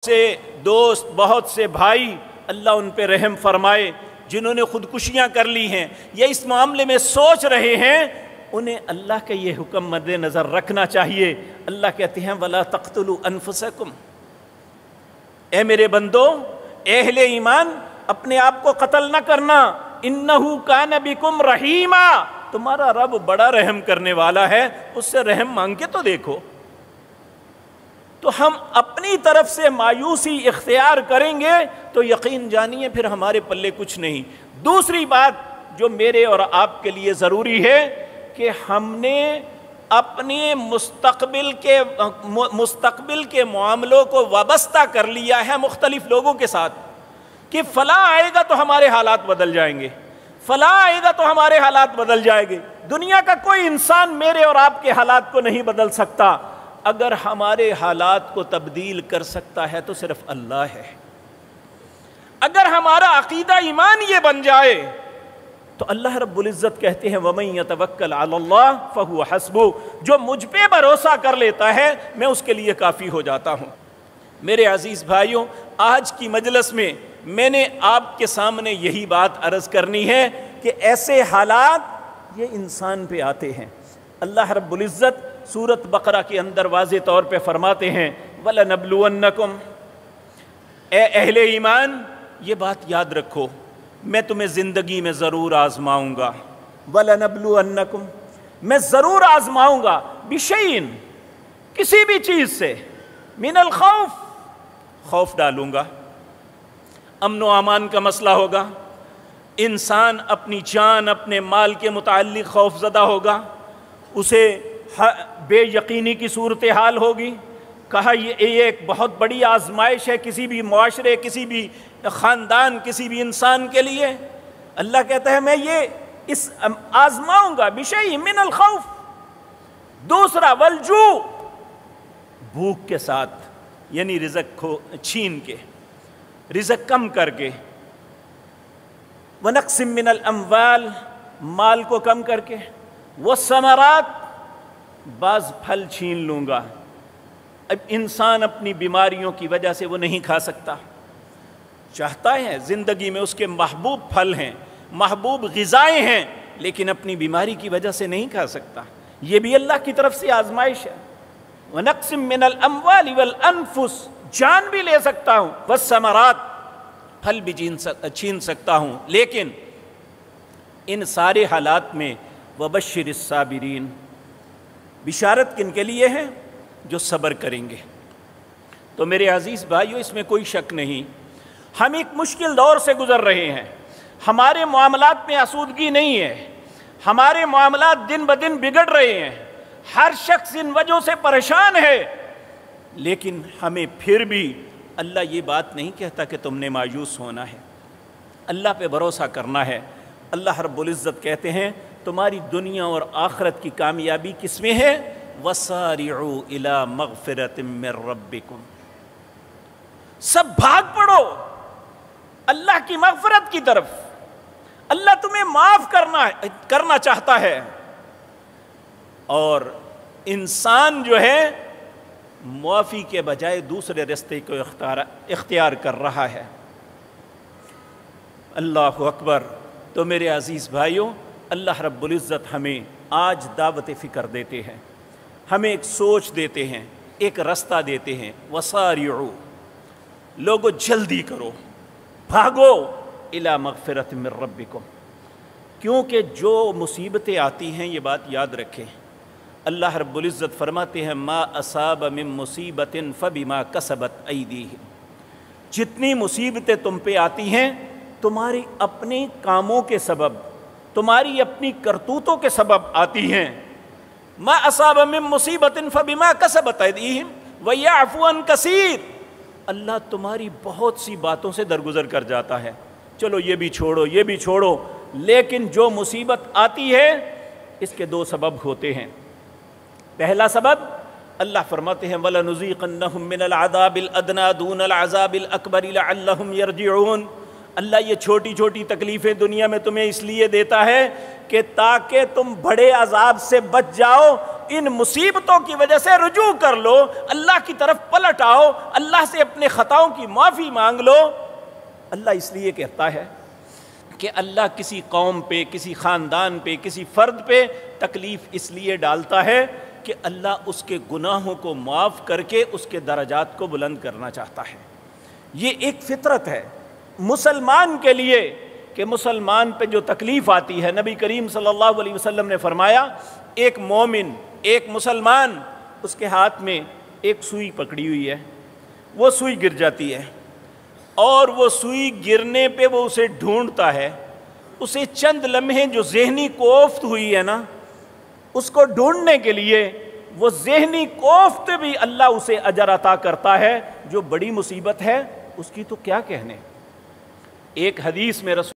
سے دوست، بہت سے بھائی اللہ ان پہ رحم فرمائے جنہوں نے خودکشیاں کر لی ہیں یا اس معاملے میں سوچ رہے ہیں، انہیں اللہ کا یہ حکم مد نظر رکھنا چاہیے۔ اللہ کہتے ہیں وَلَا تَقْتُلُوا أَنفُسَكُمْ، اے میرے بندو، اے اہل ایمان، اپنے آپ کو قتل نہ کرنا، إِنَّهُ كَانَ بِكُمْ رَحِيمًا، تمہارا رب بڑا رحم کرنے والا ہے، اس سے رحم مانگ کے تو دیکھو۔ تو ہم اپنی طرف سے مایوسی اختیار کریں گے تو یقین جانیے پھر ہمارے پلے کچھ نہیں۔ دوسری بات جو میرے اور آپ کے لیے ضروری ہے کہ ہم نے اپنے مستقبل کے معاملوں کو وابستہ کر لیا ہے مختلف لوگوں کے ساتھ کہ فلاں آئے گا تو ہمارے حالات بدل جائیں گے، فلاں آئے گا تو ہمارے حالات بدل جائیں گے۔ دنیا کا کوئی انسان میرے اور آپ کے حالات کو نہیں بدل سکتا۔ اگر ہمارے حالات کو تبدیل کر سکتا ہے تو صرف اللہ ہے۔ اگر ہمارا عقیدہ ایمان یہ بن جائے تو اللہ رب العزت کہتے ہیں وَمَن يَتَوَكَّلْ عَلَى اللَّهِ فَهُوَ حَسْبُهُ، جو مجھ پہ بھروسہ کر لیتا ہے میں اس کے لیے کافی ہو جاتا ہوں۔ میرے عزیز بھائیوں، آج کی مجلس میں نے آپ کے سامنے یہی بات عرض کرنی ہے کہ ایسے حالات یہ انسان پہ آتے ہیں۔ اللہ رب العزت سورۃ بقرہ کے اندر واضح طور پہ فرماتے ہیں وَلَنَبْلُوَنَّكُمْ، اے اہل ایمان یہ بات یاد رکھو، میں تمہیں زندگی میں ضرور آزماؤں گا۔ وَلَنَبْلُوَنَّكُمْ، میں ضرور آزماؤں گا، بِشَيْءٍ، کسی بھی چیز سے، من الخوف، خوف ڈالوں گا، امن و امان کا مسئلہ ہوگا، انسان اپنی جان اپنے مال کے متعلق خوف زدہ ہوگا، اسے بے یقینی کی صورتحال ہوگی۔ کہا یہ ایک بہت بڑی آزمائش ہے کسی بھی معاشرے، کسی بھی خاندان، کسی بھی انسان کے لیے۔ اللہ کہتا ہے میں یہ آزماؤں گا بشیء من الخوف۔ دوسرا والجوع، بھوک کے ساتھ، یعنی رزق کو چھین کے، رزق کم کر کے، ونقص من الاموال، مال کو کم کر کے، والثمرات، بعض پھل چھین لوں گا۔ اب انسان اپنی بیماریوں کی وجہ سے وہ نہیں کھا سکتا، چاہتا ہے زندگی میں اس کے محبوب پھل ہیں، محبوب غذائیں ہیں، لیکن اپنی بیماری کی وجہ سے نہیں کھا سکتا۔ یہ بھی اللہ کی طرف سے آزمائش ہے۔ وَنَقْسٍ مِّنَ الْأَمْوَالِ وَالْأَنفُسِ، جان بھی لے سکتا ہوں، وَالثَّمَرَاتِ، پھل بھی چھین سکتا ہوں، لیکن ان سارے حالات میں وَبَشِّرِ الصَّابِرِينَ، بشارت کن کے لیے ہے؟ جو صبر کریں گے۔ تو میرے عزیز بھائیو، اس میں کوئی شک نہیں، ہم ایک مشکل دور سے گزر رہے ہیں، ہمارے معاملات میں آسودگی نہیں ہے، ہمارے معاملات دن بدن بگڑ رہے ہیں، ہر شخص ان وجہوں سے پریشان ہے، لیکن ہمیں پھر بھی اللہ یہ بات نہیں کہتا کہ تم نے مایوس ہونا ہے، اللہ پہ بھروسہ کرنا ہے۔ اللہ رب العزت کہتے ہیں تمہاری دنیا اور آخرت کی کامیابی کس میں ہے؟ وَسَارِعُوا إِلَىٰ مَغْفِرَةٍ مِّن رَبِّكُمْ، سب بھاگ پڑو اللہ کی مغفرت کی طرف۔ اللہ تمہیں معاف کرنا چاہتا ہے، اور انسان جو ہے معافی کے بجائے دوسرے راستے کو اختیار کر رہا ہے۔ اللہ اکبر۔ تو میرے عزیز بھائیوں، اللہ رب العزت ہمیں آج دعوت فکر دیتے ہیں، ہمیں ایک سوچ دیتے ہیں، ایک راستہ دیتے ہیں۔ وَسَارِعُوا، لوگو جلدی کرو، بھاگو، اِلَىٰ مَغْفِرَةٍ مِّن رَبِّكُمْ، کیونکہ جو مصیبتیں آتی ہیں یہ بات یاد رکھیں، اللہ رب العزت فرماتے ہیں مَا أَصَابَ مِن مُّصِيبَةٍ فَبِمَا كَسَبَتْ أَيْدِيهِمْ، جتنی مصیبتیں تم پہ آتی ہیں تمہاری اپنے کاموں کے سبب، تمہاری اپنی کرتوتوں کے سبب آتی ہیں۔ مَا أَصَابَ مِن مُّصِيبَةٍ فَبِمَا كَسَبَتْ أَيْدِيهِمْ وَيَعْفُو عَن كَثِيرٍ، اللہ تمہاری بہت سی باتوں سے درگزر کر جاتا ہے، چلو یہ بھی چھوڑو، یہ بھی چھوڑو، لیکن جو مصیبت آتی ہے اس کے دو سبب ہوتے ہیں۔ پہلا سبب اللہ فرماتے ہیں وَلَنُذِيقَنَّهُم مِّنَ الْعَذَابِ الْأَدْنَىٰ دُونَ الْعَذَابِ الْأَكْبَرِ لَعَلَّهُمْ يَرْجِعُونَ، اللہ یہ چھوٹی چھوٹی تکلیفیں دنیا میں تمہیں اس لیے دیتا ہے کہ تاکہ تم بڑے عذاب سے بچ جاؤ، ان مصیبتوں کی وجہ سے رجوع کر لو، اللہ کی طرف پلٹ آؤ، اللہ سے اپنے خطاؤں کی معافی مانگ لو۔ اللہ اس لیے کہتا ہے کہ اللہ کسی قوم پہ، کسی خاندان پہ، کسی فرد پہ تکلیف اس لیے ڈالتا ہے کہ اللہ اس کے گناہوں کو معاف کر کے اس کے درجات کو بلند کرنا چاہتا ہے۔ یہ ایک فطرت ہے مسلمان کے لیے کہ مسلمان پہ جو تکلیف آتی ہے، نبی کریم صلی اللہ علیہ وسلم نے فرمایا ایک مومن، ایک مسلمان، اس کے ہاتھ میں ایک سوئی پکڑی ہوئی ہے، وہ سوئی گر جاتی ہے اور وہ سوئی گرنے پہ وہ اسے ڈھونڈتا ہے، اسے چند لمحے جو ذہنی کوفت ہوئی ہے نا، اس کو ڈھونڈنے کے لیے وہ ذہنی کوفت بھی اللہ اسے اجر عطا کرتا ہے۔ جو بڑی مصیبت ہے اس کی تو کیا کہنے۔ ایک حدیث میں رسول